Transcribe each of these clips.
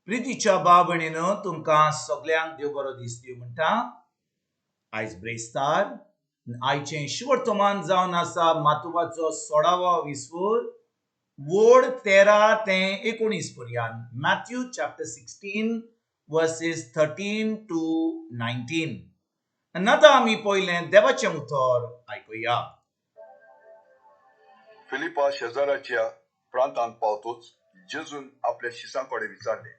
प्रितीच्या बाबणीनो तुमकां सगळ्यांक देव बरो दीस दिवं म्हणटा. आयज ब्रेस्तार आयचें शिवर्तमान जावन आसा मातुवाचो 16वा विसवूर वोड 13 ते 19 पर्यंत. Matthew chapter 16 versus 13 to 19. आनी आतां आमी पयलें देवाचें उतर आयकुया. फिलिपा शेजाराच्या प्रांतांत पावतूच जेजून आपल्या शिसांकडे विचारले,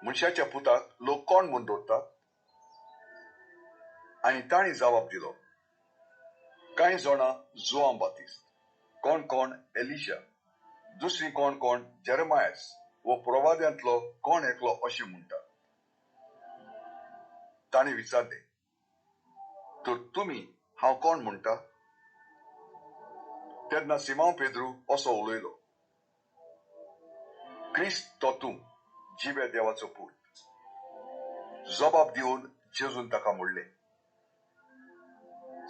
मनशाच्या पुताक लोक कोण म्हूण दवरतात? आनी तांणी जबाब दिलो, कांय जाणां जोआन बातिस्त, कोण कोण एलिशा, दुसरी कोण कोण जेरेमायस वो प्रवाद्यांतलो कोण एकलो अशें म्हणटा. ताणें विचारले, तर तुमी हांव कोण म्हणटा? तेन्ना सिमोन पेद्रू असो उलयलो, क्रिस्त तो तूं, जिवे देवाचो पूत. जबाब दिवन जेजून ताका म्हणलें,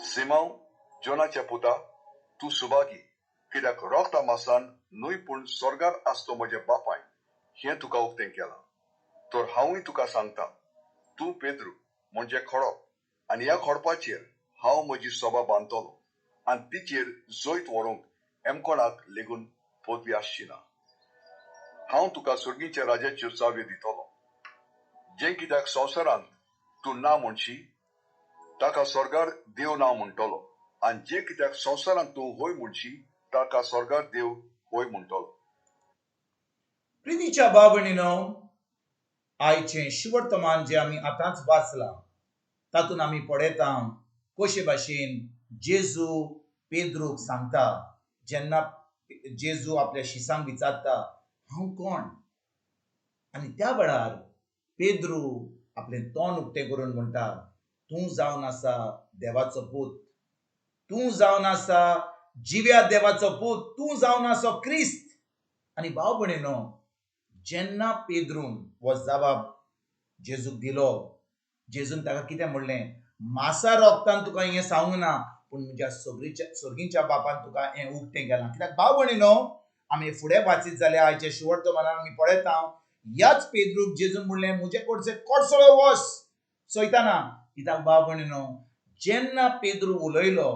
सिमोन जोनाच्या पुता, तूं सुभागी, कित्याक रोगता मासान न्हय पूण स्वर्गार आसतो म्हज्या बापायन हें तुका उक्तें केलां. तर हांवूय तुका सांगता, तूं पेद्रू म्हणजे खडो, आनी ह्या खडपाचेर हांव म्हजी सभा बांदतलों, आनी तिचेर जैत व्हरूंक एमकोणाक लेगून पदवी आसची ना. हांव तुका सुर्गीच्या राज्याच्यो चाव्यो दितलों. जें कित्याक संवसारांत तूं ना म्हणशी, ताका स्वर्गार देव ना म्हणटलो, आनी जें कित्याक संवसारांत तूं होय म्हणशी, ताका स्वर्गार देव होय म्हणटलो. प्रितीच्या बाबणीनो, आयचें शिवर्तमान जें आमी आतांच वाचलां तातूंत आमी पळयता कशे भाशेन जेजू पेद्रूक सांगता. जेन्ना जेजू आपल्या शिसांक विचारता, हांव कोण? आनी त्या वेळार पेद्रू आपलें तोंड उक्तें करून म्हणटा, तूं जावन आसा देवाचो पूत, तूं जावन आसा जिव्या देवाचो पूत, तूं जावन आसा क्रिस्त. आनी भाव भयणीनो, जेन्ना पेद्रून हो जबाब जेजूक दिलो, जेजून ताका कितें म्हणलें, मासा रोगतान तुका हें सांगूंक ना, पूण म्हज्या सर्गीच्या बापान तुका हें उक्तें केलां. कित्याक भाव भयणीनो, आमी फुडें वाचीत जाल्यार आयच्या शिवर्तमानान आमी पळयता, ह्याच पेद्रूक जेजून म्हणलें, म्हजे कडचे कोडसलो वच सयताना. कित्याक भाव भयणीनो, जेन्ना पेद्रू उलयलो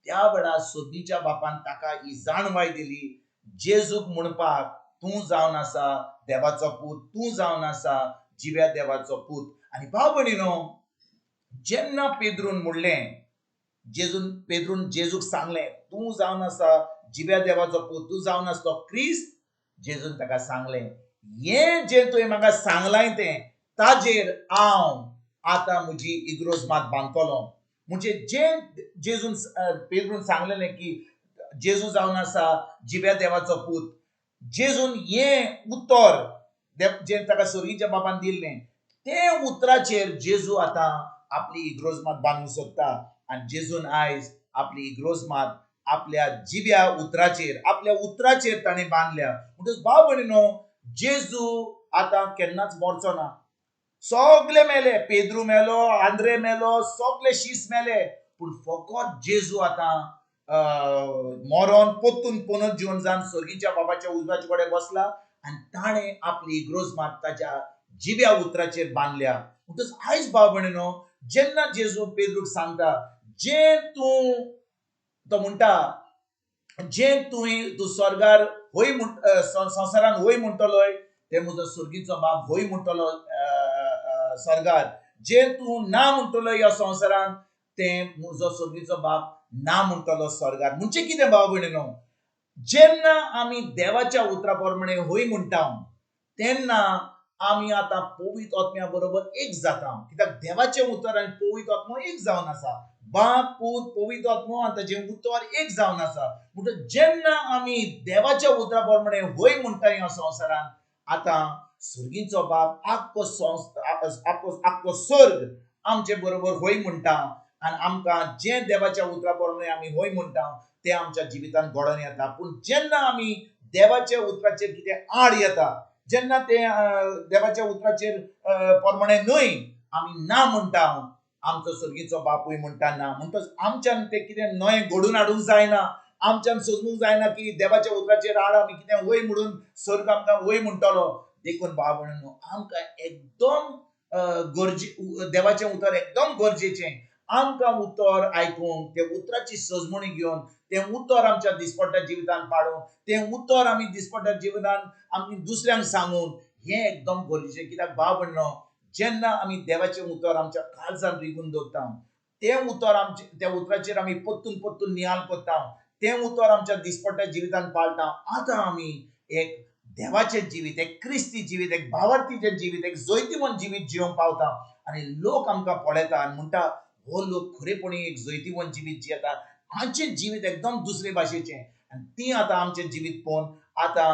त्या वेळार सोदीच्या बापान ताका ही जाणवाय दिली, जेजूक म्हणपाक, तूं जावन आसा देवाचो पूत, तूं जावन आसा जिव्या देवाचो पूत. आनी भाव भयणीनो, जेन्ना पेद्रून म्हणलें, पेद्रून जेजूक सांगलें, तूं जावन आसा जिव्या देवाचो पूत, तूं जावन आसा तो क्रिस्त, जेजून ताका सांगलें, हें जें तुवें म्हाका सांगलां तें, ताजेर हांव आतां म्हजी इग्रोज मात बांदतलों. म्हणजे जें जेजून पेद्रून सांगलेलें की जेजू जावन आसा जिव्या देवाचो पूत, जेजून हें उतर जें ताका सर्गीच्या बापान दिल्लें, तें उतराचेर जेजू आतां आपली इग्रोज मात बांदूंक सोदता. आनी जेजून आयज आपली इग्रोज मात आपल्या जिव्या उतराचेर, आपल्या उतराचेर ताणें बांदल्या. म्हणटच भाव भयणीनो, जेजू आतां केन्नाच मरचो ना. सगळे मेले, पेद्रू मेलो, आंद्रे मेलो, सगळे शीस मेले, पूण फकत जेजू आतां मरोन पोत्तून पुनत जिवन जावन सर्गीच्या बाबाच्या उजवाचे कडेन बसला, आनी ताणें आपली इग्रोज मात ताच्या जिव्या उतराचेर बांदल्या. म्हणटच आयज भाव भयणीनो, जेन्ना जेजू पेद्रूक सांगता, जें तो म्हणटा, जें तूं स्वर्गार होय संवसारान होय म्हणटलोय, तें म्हजो सुर्गीचो बाप होय म्हणटलो स्वर्गार. जें तूं ना म्हणटलो ह्या संवसारान, तें म्हजो सुर्गीचो बाप ना म्हणटलो स्वर्गार. म्हणजे कितें भाव भयणीनो, जेन्ना आमी देवाच्या उतरा प्रमाणे होय म्हणटा, तेन्ना आमी आतां पवित्र आत्म्या बरोबर एक जाता. कित्याक देवाचें उतर आनी पवित्र आत्मो एक जावन आसा. बाप, पूत, पवित्र आत्मो आनी ताचें उतर एक जावन आसा. म्हणटच जेन्ना आमी देवाच्या उतरा प्रमाणे होय म्हणटा ह्या संवसारान, आतां सर्गीचो बाप आख्खो सर्ग आमचे बरोबर होय म्हणटा, आनी आमकां जें देवाच्या उतरा प्रमाणे आमी होय म्हणटा तें आमच्या जिवितांत घडोवन येता. पूण जेन्ना आमी देवाच्या उतराचेर कितें आड येता, जेन्ना तें देवाच्या उतराचेर प्रमाणे न्हय आमी ना म्हणटा, आमचो सर्गीचो बापूय म्हणटा ना. म्हणटच आमच्यान तें कितें नवें घडून हाडूंक जायना. आमच्यान सोदूंक जायना की देवाच्या उतराचेर आड आमी कितें वय म्हणून सर्ग आमकां वय म्हणटलो. देखून भाव भयणींनो आमकां एकदम देवाचें उतर एकदम गरजेचें आमकां उतर आयकूंक ते उतराची सजमणी घेवन तें उतर आमच्या दिसपट्ट्या जिवितांत पाडून तें उतर आमी दिसपट्ट्या जिवितांत आमी दुसऱ्यांक सांगून हें एकदम गरजेचें कित्याक भाव भयणींनो जेन्ना आमी देवाचें उतर आमच्या काळजांत रिगून दवरता तें उतर त्या उतराचेर आमी परतून परतून नियाळ करता तें उतर आमच्या दिसपट्ट्या जिवितांत पाळटा आतां आमी एक देवाचें जिवीत एक क्रिस्ती जिवीत एक भावार्थीचें जिवीत एक जैतिवंत जिवीत जिवंक पावता आनी लोक आमकां पळयता आनी म्हणटा हो लोक खरेपणी एक जैतिवंत जिवीत जियेता हांचें जिवीत एकदम दुसरे भाशेचें आनी ती आतां आमचें जिवीत पळोवन आतां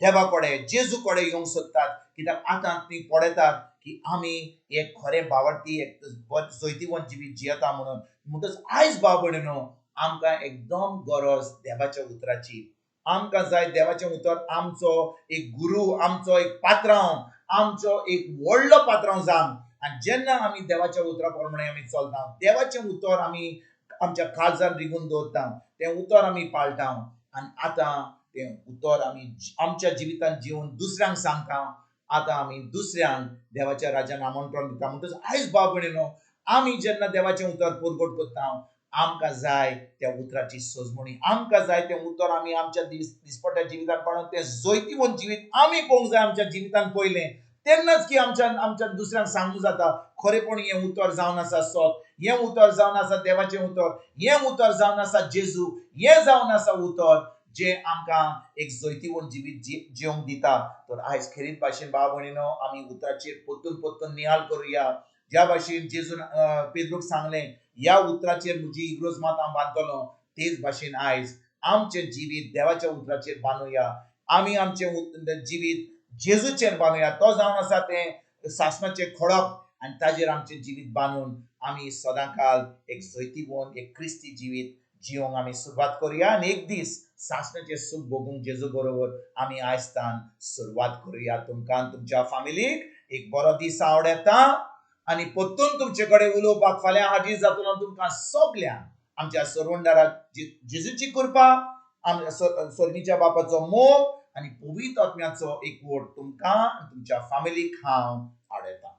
देवा कडेन जेजू कडेन येवंक सोदतात कित्याक आतां ती पळयतात की आमी एक खरें भावार्थी एक जैतिवंत जिवीत जियेता म्हणटच आयज भाव भयणींनो आमकां एकदम गरज देवाच्या उतराची आमकां जाय देवाचें उतर आमचो एक गुरू आमचो एक पात्रांव आमचो एक व्हडलो पात्रांव जावन आनी जेन्ना आमी देवाच्या उतरा प्रमाणे आमी चलता देवाचें उतर आमी आमच्या काळजांत रिगून दवरता तें उतर आमी पाळटा आनी आतां तें उतर आमी आमच्या जिवितांत जिवन दुसऱ्यांक सांगता आतां आमी दुसऱ्यांक देवाच्या राज्यान आमंत्रण दिता म्हणटच आयज भाव भयणींनो आमी जेन्ना देवाचें उतर परगट करता आमकां जाय त्या उतराची सजमणी आमकां जाय तें उतर आमी आमच्या दिसपट्ट्या जिवितांत पाळून तें जैतिवंत जिवीत आमी पळोवंक जाय आमच्या जिवितांत पयलें तेन्नाच की आमच्या दुसऱ्यांक सांगूं जाता खरेपणी हें उतर जावन आसा सत हें उतर जावन आसा देवाचें उतर हें उतर जावन आसा जेजू हें जावन आसा उतर जे आमकां एक जैतिवंत जिवीत जिवंक दिता तर आयज खेरीत भाशेन भाव भयणींनो आमी उतराचेर परतून परतून नियाळ करुया ज्या भाशेन जेजून पेद्रूक सांगलें ह्या उतराचेर म्हजी इग्रोज मात हांव बांदतलों तेच भाशेन आयज आमचें जिवीत देवाच्या उतराचेर बांदुया आमी आमचें जिवीत जेजूचेर बांदुया तो जावन आसा तें सासणाचें खडप आनी ताजेर आमचें जिवीत बांदून आमी सदांकाल एक जैतिवंत एक क्रिस्ती जिवीत जिवंक आमी सुरवात करुया आनी एक दीस सासणाचें सूख भोगूंक जेजू बरोबर आमी आयजतान सुरवात करुया तुमकां तुमच्या फॅमिलीक एक बरो दीस आवड येता आनी परतून तुमचे कडेन उलोवपाक फाल्यां हाजीर जातलो तुमकां सगल्यांक आमच्या सर्वंडाराक जेजूची कृपा आमच्या स्वर्गीच्या बापाचो मोग आनी पवित्र आत्म्याचो एकवट तुमकां आनी तुमच्या फॅमिलीक हांव आवडयतां.